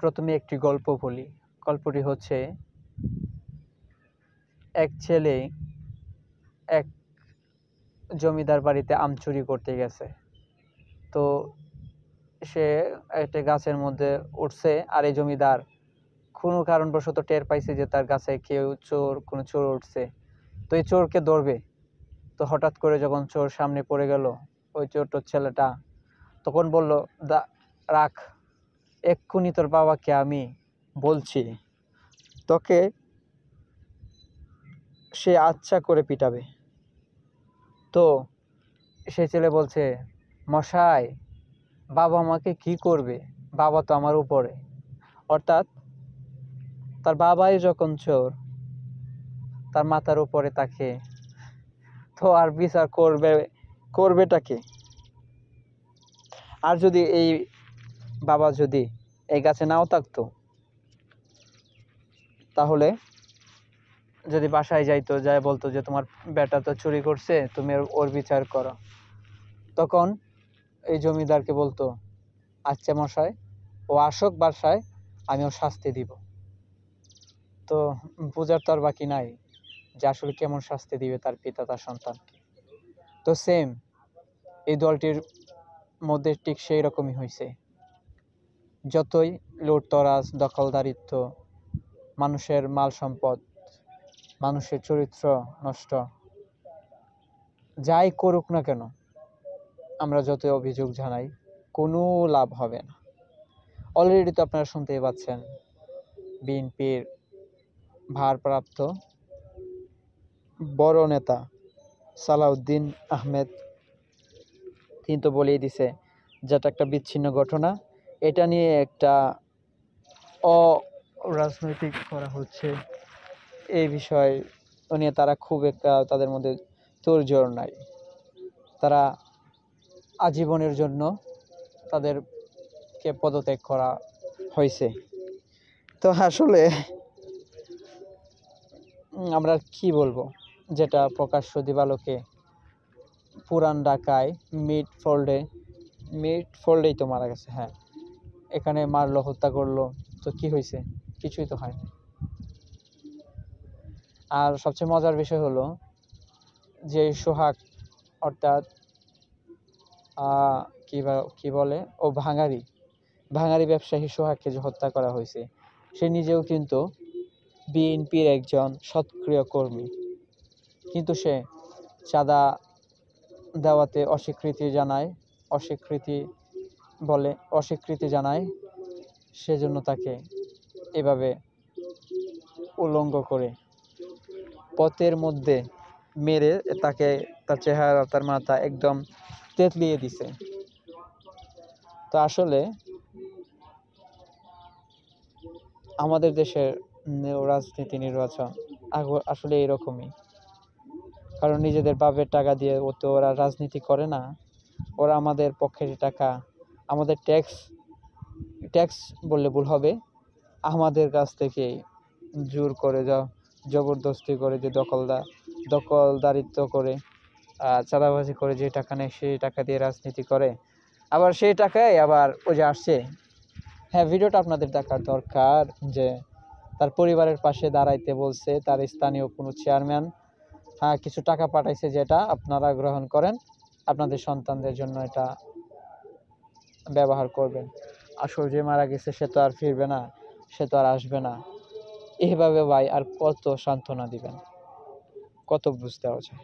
প্রথমে একটি গল্প বলি। গল্পটি হচ্ছে, এক ছেলে এক জমিদার বাড়িতে আম চুরি করতে গেছে। তো সে একটা গাছের মধ্যে উঠছে, আর এই জমিদার কোনো কারণবশত টের পাইছে যে তার গাছে কোনো চোর উঠছে। তো এই চোরকে ধরবে। তো হঠাৎ করে যখন চোর সামনে পড়ে গেল, ওই চোরটোর ছেলেটা তখন বলল, রাখ, এক্ষুনি তোর বাবাকে আমি বলছি, তোকে সে আচ্ছা করে পিটাবে। তো সে ছেলে বলছে, মশাই, বাবা আমাকে কি করবে? বাবা তো আমার উপরে। অর্থাৎ তার বাবাই যখন চোর, তার মাথার উপরে তাকে, তো আর বিচার করবেটাকে? আর যদি এই বাবা যদি এই গাছে নাও থাকতো, তাহলে যদি বাসায় যাইতো, যাই বলতো যে তোমার বেটা তো চুরি করছে, তুমি ওর বিচার করো, তখন এই জমিদারকে বলতো, আচ্ছা মশাই, ও আসুক বাসায়, আমি ওর শাস্তি দিব। তো বোঝার তো আর বাকি নাই যে আসলে কেমন শাস্তি দিবে তার পিতা তার সন্তানকে। তো সেম এই দলটির মধ্যে ঠিক সেই রকমই হয়েছে। যতই লুটতরাজ, দখলদারিত্ব, মানুষের মাল সম্পদ, মানুষের চরিত্র নষ্ট যাই করুক না কেন, আমরা যতই অভিযোগ জানাই, কোনো লাভ হবে না। অলরেডি তো আপনারা শুনতেই পাচ্ছেন, বিএনপির ভারপ্রাপ্ত বড় নেতা সালাউদ্দিন আহমেদ তিনি তো বলেই দিছে, যেটা একটা বিচ্ছিন্ন ঘটনা, এটা নিয়ে একটা অরাজনৈতিক করা হচ্ছে। এই বিষয় নিয়ে তারা খুব একটা, তাদের মধ্যে তোড়জোড় নাই। তারা আজীবনের জন্য তাদেরকে পদত্যাগ করা হয়েছে। তো আসলে আমরা কি বলবো, যেটা প্রকাশ্য দিবালোকে পুরান ঢাকায় মিড ফোল্ডেই তো মারা গেছে। হ্যাঁ, এখানে মারলো, হত্যা করলো, তো কি হয়েছে? কিছুই তো হয়নি। আর সবচেয়ে মজার বিষয় হলো যে সোহাগ, অর্থাৎ কি বলে, ও ভাঙারি ব্যবসায়ী সোহাগকে যে হত্যা করা হয়েছে, সে নিজেও কিন্তু বিএনপির একজন সক্রিয় কর্মী, কিন্তু সে চাঁদা দেওয়াতে অস্বীকৃতি জানায়, সেজন্য তাকে এভাবে উলঙ্গ করে পথের মধ্যে মেরে তাকে, তার চেহারা, তার মাথা একদম তেতলিয়ে দিছে। তো আসলে আমাদের দেশের রাজনীতি, নির্বাচন আসলে এরকমই। কারণ নিজেদের বাপের টাকা দিয়ে তো ওরা রাজনীতি করে না, ওরা আমাদের পক্ষের টাকা, আমাদের ট্যাক্স বললে ভুল হবে, আমাদের কাছ থেকে জোর করে জবরদস্তি করে, যে দখলদারিত্ব করে, চাঁদাবাজি করে যে টাকা নেয়, সেই টাকা দিয়ে রাজনীতি করে। আবার সেই টাকায় আবার ওই যে আসছে, হ্যাঁ, ভিডিওটা আপনাদের দেখার দরকার, যে তার পরিবারের পাশে দাঁড়াইতে বলছে তার স্থানীয় কোনো চেয়ারম্যান, হ্যাঁ, কিছু টাকা পাঠাইছে, যেটা আপনারা গ্রহণ করেন, আপনাদের সন্তানদের জন্য এটা ব্যবহার করবেন। আসলে যে মারা গেছে সে তো আর ফিরবে না, সে তো আর আসবে না। এইভাবে ভাই আর কত সান্ত্বনা দিবেন, কত বুঝতে হচ্ছে।